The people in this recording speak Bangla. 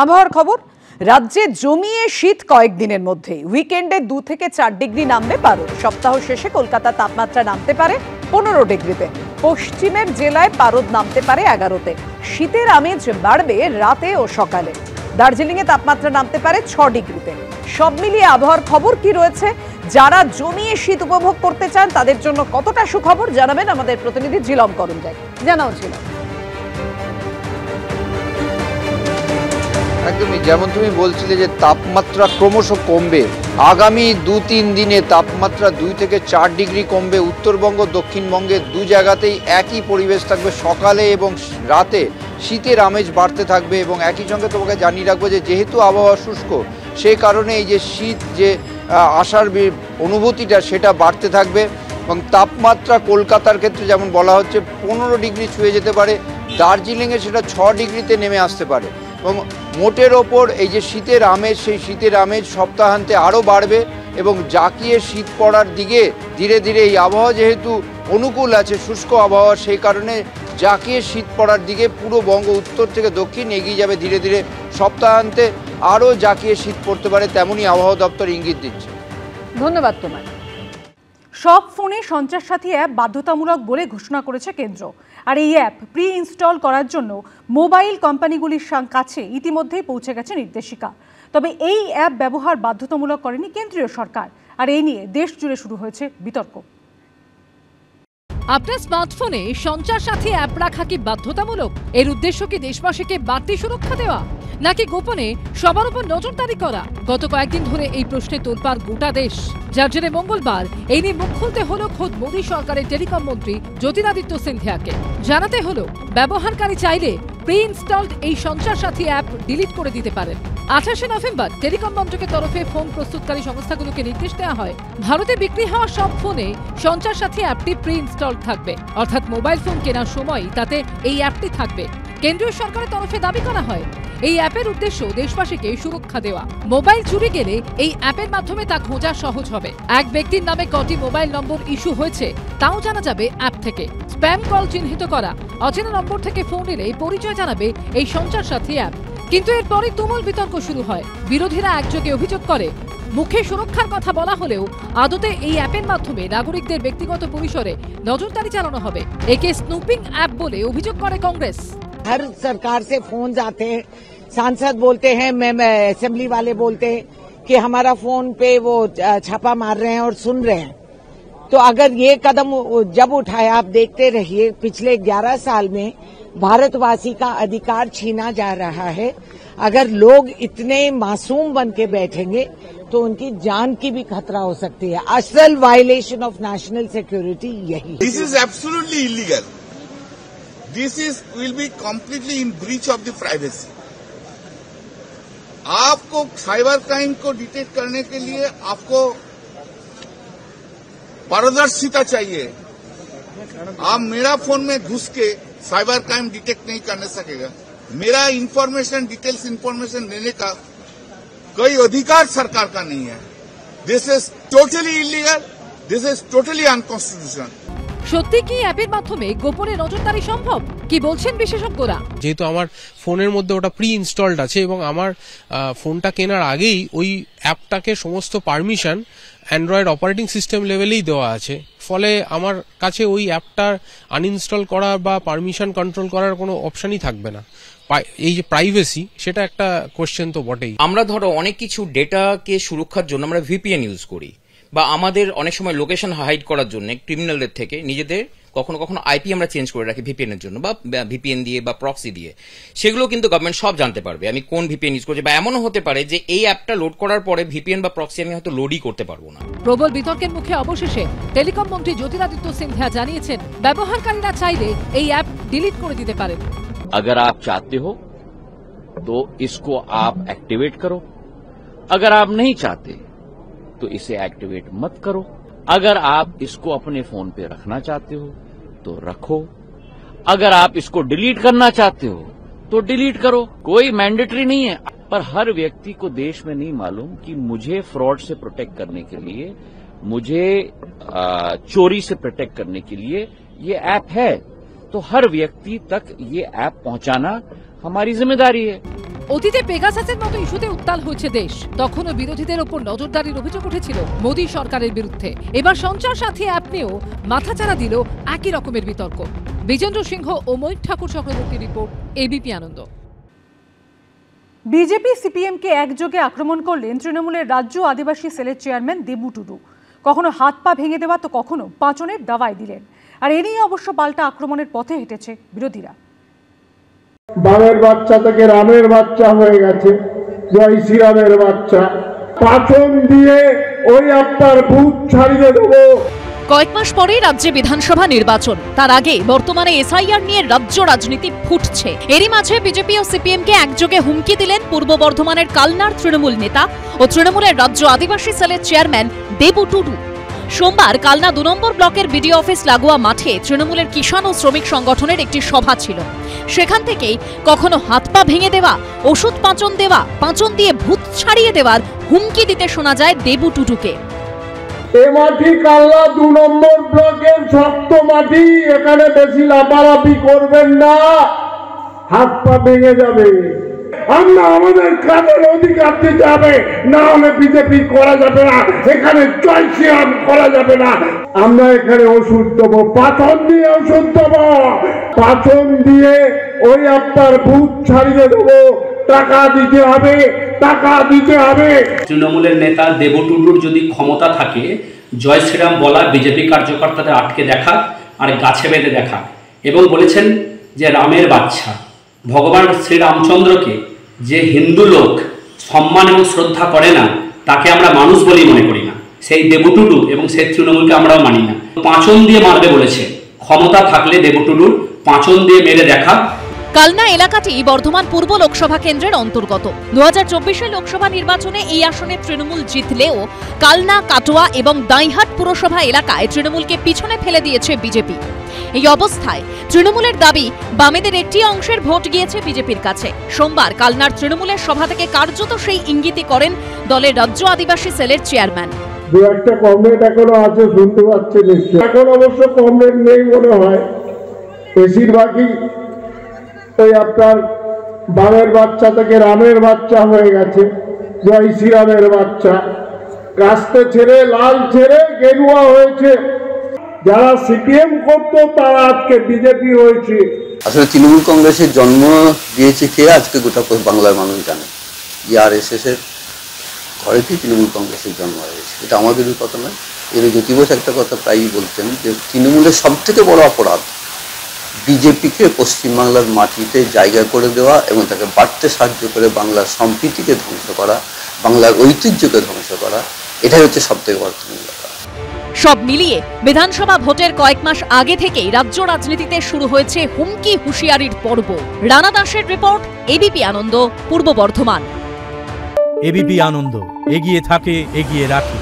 আবহাওয়ার খবর। রাজ্যে জমিয়ে শীত কয়েকদিনের মধ্যেই। উইকেন্ডে 2 থেকে 4 ডিগ্রি নামবে পারদ। সপ্তাহ শেষে কলকাতার তাপমাত্রা নামতে পারে 15 ডিগ্রিতে। পশ্চিমের জেলায় পারদ নামতে পারে 11তে। শীতের আমেজ বাড়বে রাতে ও সকালে। দার্জিলিংয়ে তাপমাত্রা নামতে পারে 6 ডিগ্রিতে। সব মিলিয়ে আবহাওয়ার খবর কি রয়েছে, যারা জমিয়ে শীত উপভোগ করতে চান তাদের জন্য কতটা সুখবর জানাবেন আমাদের প্রতিনিধি ঝিলম করঞ্জাই। জানাও ঝিলম। একদমই যেমন তুমি বলছিলে যে তাপমাত্রা ক্রমশ কমবে। আগামী 2-3 দিনে তাপমাত্রা 2 থেকে 4 ডিগ্রি কমবে। উত্তরবঙ্গ দক্ষিণবঙ্গে দু জায়গাতেই একই পরিবেশ থাকবে। সকালে এবং রাতে শীতের আমেজ বাড়তে থাকবে এবং একই সঙ্গে তোমাকে জানিয়ে রাখবো যে যেহেতু আবহাওয়া শুষ্ক, সেই কারণে এই যে শীত যে আসার অনুভূতিটা সেটা বাড়তে থাকবে। এবং তাপমাত্রা কলকাতার ক্ষেত্রে যেমন বলা হচ্ছে 15 ডিগ্রি ছুঁয়ে যেতে পারে, দার্জিলিংয়ে সেটা 6 ডিগ্রিতে নেমে আসতে পারে। এবং মোটের ওপর এই যে শীতের আমেজ, সেই শীতের আমেজ সপ্তাহান্তে আরও বাড়বে এবং জাঁকিয়ে শীত পড়ার দিকে ধীরে ধীরে এই আবহাওয়া যেহেতু অনুকূল আছে, শুষ্ক আবহাওয়া, সেই কারণে জাঁকিয়ে শীত পড়ার দিকে পুরো বঙ্গ উত্তর থেকে দক্ষিণ এগিয়ে যাবে। ধীরে ধীরে সপ্তাহান্তে আরও জাঁকিয়ে শীত পড়তে পারে, তেমনই আবহাওয়া দপ্তর ইঙ্গিত দিচ্ছে। ধন্যবাদ তোমায়। সব ফোনে সঞ্চার সাথী অ্যাপ বাধ্যতামূলক বলে ঘোষণা করেছে কেন্দ্র। আর এই অ্যাপ প্রি ইনস্টল করার জন্য মোবাইল কোম্পানিগুলির কাছে ইতিমধ্যেই পৌঁছে গেছে নির্দেশিকা। তবে এই অ্যাপ ব্যবহার বাধ্যতামূলক করেনি কেন্দ্রীয় সরকার, আর এই নিয়ে দেশ জুড়ে শুরু হয়েছে বিতর্ক। আপনার স্মার্টফোনে সঞ্চার সাথী অ্যাপ রাখা কি বাধ্যতামূলক? এর উদ্দেশ্য কি দেশবাসীকে বাড়তি সুরক্ষা দেওয়া, নাকি গোপনে সবার উপর নজরদারি করা? গত কয়েকদিন ধরে এই প্রশ্নে তোলপাড় গোটা দেশ, যার জেরে মঙ্গলবার এই নিয়ে মুখ খুলতে হলো খোদ মোদী সরকারের টেলিকম মন্ত্রী জ্যোতিরাদিত্য সিন্ধিয়াকে। জানাতে হলো ব্যবহারকারী চাইলে প্রি ইনস্টলড এই সঞ্চার সাথী অ্যাপ ডিলিট করে দিতে পারেন। 28শে নভেম্বর টেলিকম মন্ত্রকের তরফে ফোন প্রস্তুতকারী সংস্থাগুলোকে নির্দেশ দেওয়া হয়, ভারতে বিক্রি হওয়া সব ফোনে সঞ্চার সাথী অ্যাপটি প্রি ইনস্টলড থাকবে, অর্থাৎ মোবাইল ফোন কেনার সময় তাতে এই অ্যাপটি থাকবে। কেন্দ্রীয় সরকারের তরফে দাবি করা হয় এই অ্যাপের উদ্দেশ্য দেশবাসীকে সুরক্ষা দেওয়া। মোবাইল চুরি গেলে এই অ্যাপের মাধ্যমে তা খোঁজা সহজ হবে। এক ব্যক্তির নামে কটি মোবাইল নম্বর ইস্যু হয়েছে তাও জানা যাবে অ্যাপ থেকে। স্প্যাম কল চিহ্নিত করা, অচেনা নম্বর থেকে ফোন এলে পরিচয় জানাবে এই সঞ্চার সাথী অ্যাপ। কিন্তু এরপরই তুমুল বিতর্ক শুরু হয়। বিরোধীরা একযোগে অভিযোগ করে মুখে সুরক্ষার কথা বলা হলেও আদতে এই অ্যাপের মাধ্যমে নাগরিকদের ব্যক্তিগত পরিসরে নজরদারি চালানো হবে। একে স্নুপিং অ্যাপ বলে অভিযোগ করে কংগ্রেস। हर सरकार से फोन आते हैं, सांसद बोलते हैं, असेंबली वाले बोलते हैं कि हमारा फोन पे वो छापा मार रहे हैं और सुन रहे हैं। तो अगर ये कदम जब उठाए, आप देखते रहिए पिछले 11 साल में भारतवासी का अधिकार छीना जा रहा है। अगर लोग इतने मासूम बन के बैठेंगे तो उनकी जान की भी खतरा हो सकती है। असल वायलेशन ऑफ नेशनल सिक्योरिटी यही है। This is absolutely illegal. This will be completely in breach of the privacy. आपको साइबर क्राइम को डिटेक्ट करने के लिए आपको पारदर्शिता चाहिए। आप मेरा फोन में घुस के साइबर क्राइम डिटेक्ट नहीं करने सकेगा। मेरा इंफॉर्मेशन, डिटेल्स इंफॉर्मेशन देने का कोई अधिकार सरकार का नहीं है। This is totally illegal, this is totally unconstitutional. সত্যি কি অ্যাপের মাধ্যমে গোপনে নজরদারি সম্ভব? কি বলছেন বিশেষজ্ঞরা? যেহেতু আমার ফোনের মধ্যে ওটা প্রি ইনস্টলড আছে এবং আমার ফোনটা কেনার আগেই ওই অ্যাপটাকে সমস্ত পারমিশন অ্যান্ড্রয়েড অপারেটিং সিস্টেম লেভেলেই দেওয়া আছে, ফলে আমার কাছে ওই অ্যাপটা আনইনস্টল করা বা পারমিশন কন্ট্রোল করার কোনো অপশনই থাকবে না। এই যে প্রাইভেসি, সেটা একটা কোশ্চেন তো বটেই। আমরা ধরো অনেক কিছু ডেটাকে সুরক্ষার জন্য আমরা ভিপিএন ইউজ করি, বা আমাদের অনেক সময় লোকেশন হাইড করার জন্য ক্রিমিনালদের থেকে নিজেদের কখনো কখনো আইপি আমরা চেঞ্জ করে রাখি ভিপিএন এর জন্য, বা ভিপিএন দিয়ে বা প্রক্সি দিয়ে। সেগুলো কিন্তু গভর্নমেন্ট সব জানতে পারবে আমি কোন ভিপিএন ইউজ করছি, বা এমনও হতে পারে যে এই অ্যাপটা লোড করার পরে ভিপিএন বা প্রক্সি আমি হয়তো লোডই করতে পারবো না। প্রবল বিতর্কের মুখে অবশেষে টেলিকম মন্ত্রী জ্যোতিরাদিত্য সিন্ধিয়া জানিয়েছেন ব্যবহারকারীরা চাইলে এই অ্যাপ ডিলিট করে দিতে পারেন। अगर आप चाहते हो तो इसको आप एक्टिवेट करो, अगर आप नहीं चाहते तो इसे एक्टिवेट मत करो। अगर आप इसको अपने फोन पे रखना चाहते हो तो रखो, अगर आप इसको डिलीट करना चाहते हो तो डिलीट करो। कोई मैंडेटरी नहीं है, पर हर व्यक्ति को देश में नहीं मालूम कि मुझे फ्रॉड से प्रोटेक्ट करने के लिए, मुझे चोरी से प्रोटेक्ट करने के लिए ये ऐप है। तो हर व्यक्ति तक ये ऐप पहुंचाना हमारी जिम्मेदारी है। অতীতে পেগাসাসের মতো ইস্যুতে উত্তাল হয়েছে দেশ, তখনও বিরোধীদের ওপর নজরদারির অভিযোগ উঠেছিল মোদী সরকারের বিরুদ্ধে। এবার সঞ্চার সাথী অ্যাপ নিয়েও মাথাচাড়া দিল একই রকমের বিতর্ক। বিজেন্দ্র সিংহ ও মৈত্র ঠাকুর চক্রবর্তীর রিপোর্ট, এবিপি আনন্দ। বিজেপি সিপিএমকে একযোগে আক্রমণ করলেন তৃণমূলের রাজ্য আদিবাসী সেলের চেয়ারম্যান দেবু টুডু। কখনো হাত পা ভেঙে দেওয়া তো কখনো পাঁচনের দাওয়াই দিলেন। আর এ নিয়ে অবশ্য পাল্টা আক্রমণের পথে হেঁটেছে বিরোধীরা। বামের বাচ্চা থেকে রামের বাচ্চা হয়ে গেছে, জয় শ্রীরামের বাচ্চা। পাচন দিয়ে ওই আপনার ভূত ছাড়িয়ে দেবো। কয়েক মাস পরে রাজ্যে বিধানসভা নির্বাচন, তার আগে বর্তমানে এসআইআর নিয়ে রাজ্য রাজনীতি ফুটছে। এরই মাঝে বিজেপি ও সিপিএমকে একযোগে হুমকি দিলেন পূর্ব বর্ধমানের কালনার তৃণমূল নেতা ও তৃণমূলের রাজ্য আদিবাসী সেলের চেয়ারম্যান দেবু টুডু। সোমবার কালনা 2 নম্বর ব্লকের বিডিও অফিস লাগোয়া মাঠে তৃণমূলের কিষাণ ও শ্রমিক সংগঠনের একটি সভা ছিল। সেখান থেকেই কখনো হাত পা ভেঙে দেওয়া, ওষুধ পাঁচন দেওয়া, পাঁচন দিয়ে ভূত ছাড়িয়ে দেওয়ার হুমকি দিতে শোনা যায় দেবু টুডুকে। এ মাটি কালনা 2 নম্বর ব্লকের শক্ত মাটি, এখানে বেশি লাফালাফি করবেন না, হাত পা ভেঙে যাবে। আমরা আমাদের কাজের অধিকার দিতে হবে, না হলে বিজেপি করা যাবে না, এখানে জয় শ্রীরাম করা যাবে না। আমরা এখানে ওষুধ দেবো, পাচন দিয়ে ওষুধ দেবো, পাচন দিয়ে ওই আপনার ভূত ছাড়িয়ে দেবো। টাকা দিতে হবে, টাকা দিতে হবে। তৃণমূলের নেতা দেবু টুডুর যদি ক্ষমতা থাকে, জয় শ্রীরাম বলা বিজেপি কার্যকর্তাদের আটকে দেখা আর গাছে বেঁধে দেখা, এবং বলেছেন যে রামের বাচ্চা ভগবান শ্রীরামচন্দ্রকে যে হিন্দু লোক সম্মান এবং শ্রদ্ধা করে না, তাকে আমরা মানুষ বলেই মনে করি না। সেই দেবু টুডু এবং সেই তৃণমূলকে আমরাও মানি না। পাঁচন দিয়ে মারবে বলেছে, ক্ষমতা থাকলে দেবু টুডুর পাঁচন দিয়ে মেরে দেখা। কালনা এলাকাটি বর্ধমান পূর্ব লোকসভা কেন্দ্রের অন্তর্গত। 2024 লোকসভা নির্বাচনে এই আসনে তৃণমূল জিতলেও কালনা, কাটোয়া এবং দাইহাট পুরসভা এলাকায় তৃণমূলকে পিছনে ফেলে দিয়েছে বিজেপি। এই অবস্থায় তৃণমূলের দাবি, বামেদের একটি অংশের ভোট গিয়েছে বিজেপির কাছে। সোমবার কালনার তৃণমূলের সভা থেকে কার্যত সেই ইঙ্গিতই করেন দলের রাজ্য আদিবাসী সেলের চেয়ারম্যান। দু একটা কমরেড এখনো আছে, শুনতে পাচ্ছেন নিশ্চয়ই। এখন অবশ্য কমরেড নেই মনে হয়, বেশিরভাগই ওই আপনার বামের বাচ্চা থেকে রামের বাচ্চা হয়ে গেছে, জয় শ্রীরামের বাচ্চা। কাস্তে ছেড়ে লাল ছেড়ে গেরুয়া হয়েছে। যারা সিপিএম করতো তারা আজকে বিজেপি হয়েছে। আসলে তৃণমূল কংগ্রেসের জন্ম দিয়েছে কে, আজকে গোটা বাংলার মানুষ জানে। আরএসএস এর ঘরেতেই তৃণমূল কংগ্রেসের জন্ম হয়েছে। এটা আমাদের কথা নয়। এর জ্যোতি বোস একটা কথা প্রায়ই বলতেন যে তৃণমূলের সব থেকে বড় অপরাধ বিজেপিকে পশ্চিমবাংলার মাটিতে জায়গা করে দেওয়া এবং তাকে বাড়তে সাহায্য করে বাংলার সম্প্রীতিকে ধ্বংস করা, বাংলার ঐতিহ্যকে ধ্বংস করা। এটাই হচ্ছে সব থেকে বড় ব্যাপার। সব মিলিয়ে বিধানসভা ভোটের কয়েক মাস আগে থেকেই রাজ্য রাজনীতিতে শুরু হয়েছে হুমকি হুঁশিয়ারির পর্ব। রানা দাসের রিপোর্ট, এবিপি আনন্দ, পূর্ব বর্ধমান। এবিপি আনন্দ, এগিয়ে থাকে, এগিয়ে রাখে।